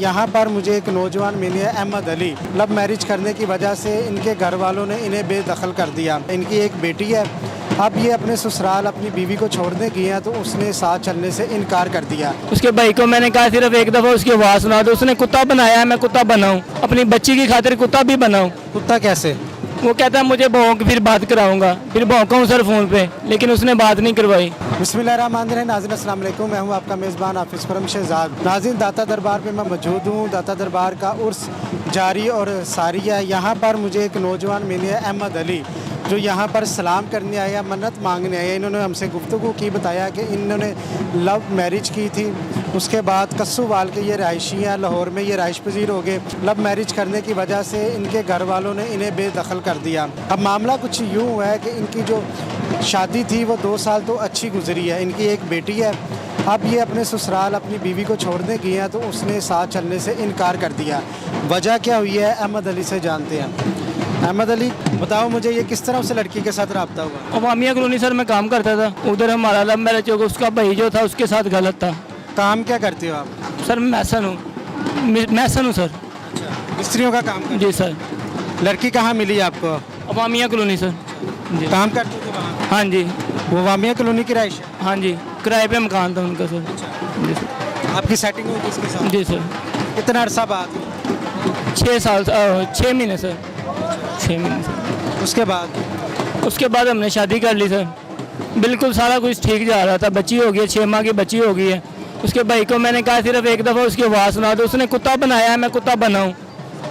यहाँ पर मुझे एक नौजवान मिली है, अहमद अली। लव मैरिज करने की वजह से इनके घर वालों ने इन्हें बेदखल कर दिया। इनकी एक बेटी है, अब ये अपने ससुराल अपनी बीवी को छोड़ने गई है तो उसने साथ चलने से इनकार कर दिया। उसके भाई को मैंने कहा सिर्फ एक दफ़ा उसकी आवाज़ सुना दो, उसने कुत्ता बनाया है, मैं कुत्ता बनाऊं, अपनी बच्ची की खातिर कुत्ता भी बनाऊं। कुत्ता कैसे? वो कहता है मुझे भौंक फिर बात कराऊंगा, फिर भौंकाऊं सर फ़ोन पे, लेकिन उसने बात नहीं करवाई। बिस्मिल्लाहिर्रहमानिर्रहीम। नाज़रीन अस्सलाम वालेकुम, मैं हूँ आपका मेज़बान हाफिज़ खुरम शहज़ाद। नाज़रीन, दाता दरबार पे मैं मौजूद हूँ। दाता दरबार का उर्स जारी और सारी है। यहाँ पर मुझे एक नौजवान मिली है, अहमद अली, जो यहाँ पर सलाम करने आया, मन्नत मांगने आया। इन्होंने हमसे गुफ्तगू की, बताया कि इन्होंने लव मैरिज की थी, उसके बाद कस्सूवाल के ये रहायशी हैं, लाहौर में ये रहाइश पजीर हो गए। लव मैरिज करने की वजह से इनके घर वालों ने इन्हें बेदखल कर दिया। अब मामला कुछ यूँ हुआ है कि इनकी जो शादी थी वो 2 साल तो अच्छी गुजरी है। इनकी एक बेटी है, अब ये अपने ससुराल अपनी बीवी को छोड़ने गई हैं तो उसने साथ चलने से इनकार कर दिया। वजह क्या हुई है, अहमद अली से जानते हैं। अहमद अली, बताओ मुझे, ये किस तरह उस लड़की के साथ रब्ता हुआ? अवामिया कॉलोनी सर में काम करता था, उधर हमारा लव मैरिज हो गया। उसका भाई जो था उसके साथ गलत था। काम क्या करते हो आप? सर मैसन हूँ सर। मिस्त्रियों का काम जी सर। लड़की कहाँ मिली आपको? अवामिया कॉलोनी सर जी। काम करते थे वहाँ? हाँ जी। वो वामिया कॉलोनी की रहाइश है? हाँ जी, किराए पे मकान था उनका सर। जी सर। आपकी सेटिंग हुई किसके साथ? जी सर। कितना अरसा बाद? 6 साल 6 महीने सर। 6 महीने सर। उसके बाद हमने शादी कर ली सर। बिल्कुल सारा कुछ ठीक जा रहा था, बच्ची हो गई है, 6 माह की बच्ची हो गई है। उसके भाई को मैंने कहा सिर्फ एक दफ़ा उसकी आवाज़ सुना दो, उसने कुत्ता बनाया है, मैं कुत्ता बनाऊं,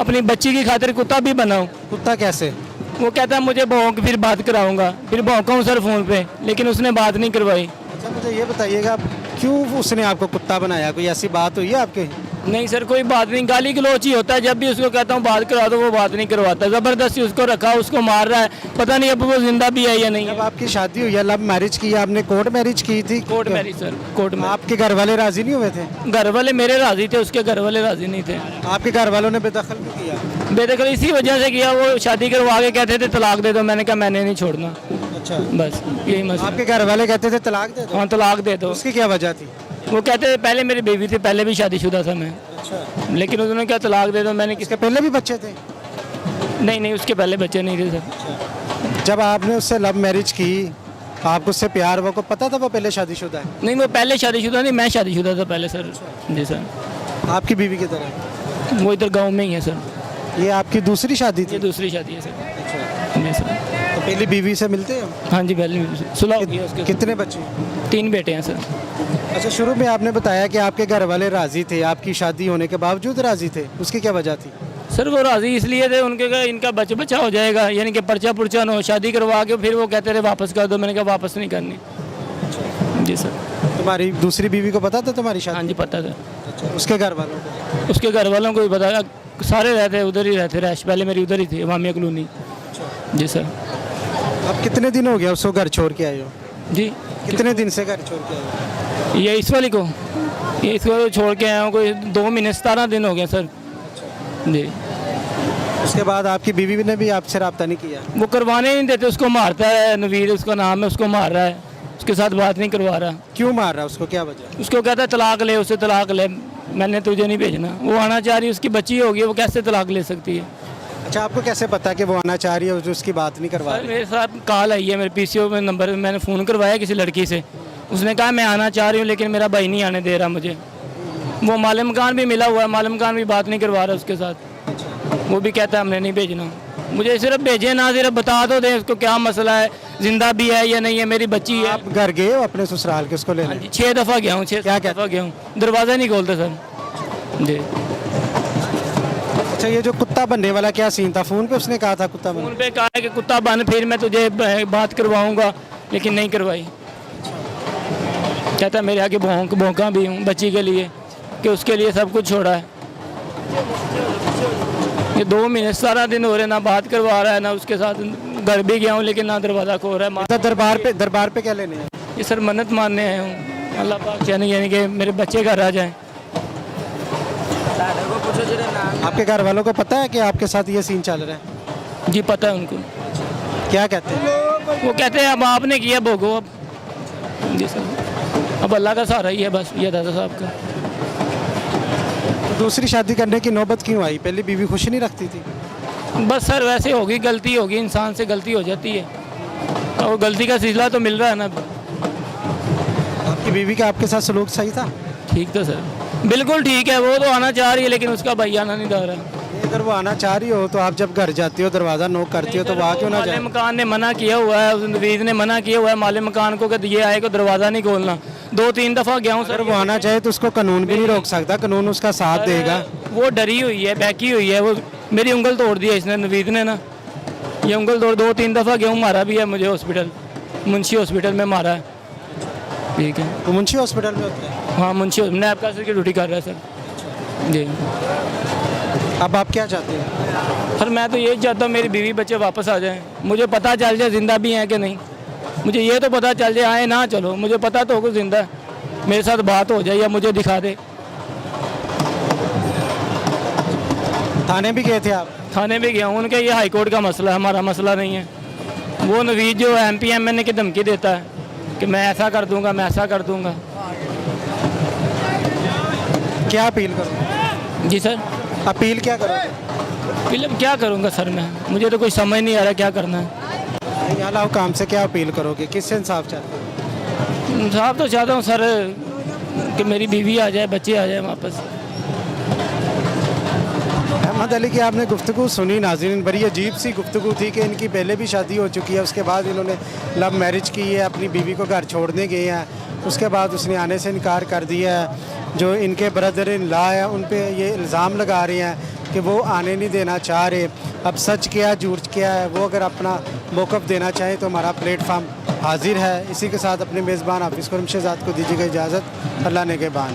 अपनी बच्ची की खातिर कुत्ता भी बनाऊं। कुत्ता कैसे? वो कहता है मुझे भौंक फिर बात कराऊंगा, फिर भौंकाऊं सर फ़ोन पे, लेकिन उसने बात नहीं करवाई। अच्छा, मुझे ये बताइएगा, क्यों उसने आपको कुत्ता बनाया? कोई ऐसी बात हुई है आपके? नहीं सर, कोई बात नहीं, गाली गलौच ही होता है। जब भी उसको कहता हूँ बात करा दो, वो बात नहीं करवाता। ज़बरदस्ती उसको रखा, उसको मार रहा है, पता नहीं अब वो जिंदा भी है या नहीं है। जब आपकी शादी हुई है, लव मैरिज की, आपने कोर्ट मैरिज की थी? कोर्ट मैरिज सर, कोर्ट में। आपके घर वाले राजी नहीं हुए थे? घर वाले मेरे राजी थे, उसके घर वाले राजी नहीं थे। आपके घर वालों ने बेदखल क्यों किया? बेदखल इसी वजह से किया, वो शादी करवा के कहते थे तलाक दे दो। मैंने कहा मैंने नहीं छोड़ना। अच्छा, बस यही मसला। आपके घर वाले कहते थे तलाक दे दो? हाँ, तलाक दे दो। उसकी क्या वजह थी? वो कहते थे पहले मेरी बेबी थी, पहले भी शादीशुदा था मैं। अच्छा, लेकिन उन्होंने क्या तलाक दे दो। मैंने इसके पहले भी बच्चे थे? नहीं, उसके पहले बच्चे नहीं थे सर। जब आपने उससे लव मैरिज की, आपको उससे प्यार हुआ, को पता था वो पहले शादीशुदा है? नहीं, वो पहले शादीशुदा नहीं, मैं शादीशुदा था पहले सर। जी सर। आपकी बीवी की तरह? वो इधर गाँव में ही है सर। ये आपकी दूसरी शादी थी? ये दूसरी शादी है सर। जी सर। तो पहली बीवी से मिलते हैं? हाँ जी, पहले सुलह हो गया उसके। कितने बच्चे? 3 बेटे हैं सर। अच्छा, शुरू में आपने बताया कि आपके घर वाले राजी थे, आपकी शादी होने के बावजूद राजी थे, उसकी क्या वजह थी? सर वो राजी इसलिए थे, उनके का इनका बच्चा हो जाएगा, यानी कि पर्चा पुर्चा न हो, शादी करवा के फिर वो कहते रहे वापस कर दो। मैंने कहा वापस नहीं करनी। जी सर। तुम्हारी दूसरी बीवी को पता था तुम्हारी शादी? हाँ जी, पता था। अच्छा, उसके घर वालों को? उसके घर वालों को भी पता, सारे रहते उधर ही रहते रैश, पहले मेरी उधर ही थी, अवामिया कॉलोनी। जी सर। अब कितने दिन हो गया उसको घर छोड़ के आए हो? जी। कितने दिन से घर छोड़ के आए हो? ये इसको छोड़ के आया हूँ, कोई 2 महीने 17 दिन हो गए सर। जी। उसके बाद आपकी बीवी ने भी आपसे रब्ता नहीं किया? वो करवाने नहीं देते, उसको मारता है, नवीर उसका नाम है, उसको मार रहा है, उसके साथ बात नहीं करवा रहा। क्यों मार रहा है उसको, क्या वजह? उसको कहता है तलाक ले, उससे तलाक ले, मैंने तुझे नहीं भेजना। वो आना चाह रही है, उसकी बच्ची होगी, वो कैसे तलाक ले सकती है? अच्छा, आपको कैसे पता कि वो आना चाह रही है, जो उसकी बात नहीं करवा सर रही? मेरे साथ कॉल आई है, मेरे पीसीओ में नंबर, मैंने फ़ोन करवाया किसी लड़की से, उसने कहा मैं आना चाह रही हूँ लेकिन मेरा भाई नहीं आने दे रहा मुझे। वो माले मकान भी मिला हुआ है, माले मकान भी बात नहीं करवा रहा उसके साथ, वो भी कहता है हमने नहीं भेजना। मुझे सिर्फ भेजे ना, सिर्फ बता दो दे उसको क्या मसला है, जिंदा भी है या नहीं है, मेरी बच्ची है। आप घर गए हो अपने ससुराल के उसको लेने? 6 दफ़ा गया हूँ, 6 दफ़ा गया हूँ, दरवाज़ा नहीं खोलते सर। जी। अच्छा, ये जो कुत्ता बनने वाला क्या सीन था? फ़ोन पे उसने कहा था कुत्ता बन? फ़ोन पे कहा कि कुत्ता बन, फिर मैं तुझे बात करवाऊँगा, लेकिन नहीं करवाई। कहता मेरे आगे भौंका भी हूँ बच्ची के लिए, कि उसके लिए सब कुछ छोड़ा है। ये 2 महीने 17 दिन हो रहे, ना बात करवा रहा है, ना उसके साथ घर भी गया हूँ लेकिन ना दरवाज़ा खोल रहा है। दरबार पे क्या लेने हैं? ये सर मन्नत मानने आए हूँ, अल्लाह पाक यानी कि मेरे बच्चे घर आ जाएँ। आपके घर वालों को पता है कि आपके साथ ये सीन चल रहा है? जी पता है उनको। क्या कहते हैं? वो कहते हैं अब आपने किया भोगो अब। जी सर, अब अल्लाह का सहारा ही है बस, ये दादा साहब का। दूसरी शादी करने की नौबत क्यों आई? पहली बीवी खुश नहीं रखती थी? बस सर वैसे होगी, गलती होगी, इंसान से गलती हो जाती है और गलती का सिलसिला तो मिल रहा है ना। आपकी बीवी का आपके साथ सलूक सही था? ठीक तो सर, बिल्कुल ठीक है। वो तो आना चाह रही है लेकिन उसका भाई आना नहीं चाह रहा। अगर वो आना चाह रही हो तो आप जब घर जाती हो दरवाज़ा नॉक करती हो तो वहाँ क्यों ना माले जाए? मकान ने मना किया हुआ है, उस नवीद ने मना किया हुआ है माले मकान को कि ये आए को दरवाज़ा नहीं खोलना। 2-3 दफ़ा गया हूँ अगर सर। वो आना चाहे तो उसको कानून भी नहीं रोक सकता, कानून उसका साथ देगा। वो डरी हुई है, बहकी हुई है। वो मेरी उंगल तोड़ दी है इसने, नवीद ने ना। ये उंगल तोड़ 2-3 दफ़ा गया हूँ, मारा भी है मुझे हॉस्पिटल, मुंशी हॉस्पिटल में मारा है। ठीक है, तो मुंशी हॉस्पिटल में होता है? हाँ मुंशी नैब का की ड्यूटी कर रहा है सर जी। अब आप क्या चाहते हैं? सर मैं तो यही चाहता हूँ मेरी बीवी बच्चे वापस आ जाएं, मुझे पता चल जाए ज़िंदा भी हैं कि नहीं। मुझे ये तो पता चल जाए, आए ना चलो, मुझे पता तो होगा ज़िंदा है, मेरे साथ बात हो जाए या मुझे दिखा दे। थाने भी गए थे आप? थाने भी गया हूँ, उनके ये हाई कोर्ट का मसला है, हमारा मसला नहीं है। वो नवीद जो MP MNA की धमकी देता है कि मैं ऐसा कर दूंगा, मैं ऐसा कर दूंगा। क्या अपील करो? जी सर, अपील क्या करो? फिल्म क्या करूंगा सर मैं, मुझे तो कुछ समझ नहीं आ रहा क्या करना है। यहाँ लाओ काम से क्या अपील करोगे? किससे इंसाफ चाहते हो? साहब तो चाहता हूँ सर कि मेरी बीवी आ जाए, बच्चे आ जाए वापस। अहमद अली की आपने गुफ्तगू सुनी नाज़रीन, बड़ी अजीब सी गुफ्तगू थी कि इनकी पहले भी शादी हो चुकी है, उसके बाद इन्होंने लव मैरिज की है, अपनी बीवी को घर छोड़ने गए हैं, उसके बाद उसने आने से इनकार कर दिया है। जो इनके ब्रदर इन लॉ है उन पे ये इल्ज़ाम लगा रहे हैं कि वो आने नहीं देना चाह रहे। अब सच क्या झूठ क्या है, वो अगर अपना मौक़िफ़ देना चाहें तो हमारा प्लेटफार्म हाजिर है। इसी के साथ अपने मेज़बान हाफिज़ खुर्रम शहज़ाद को दीजिएगा इजाज़त। अल्लाह नेगहबान।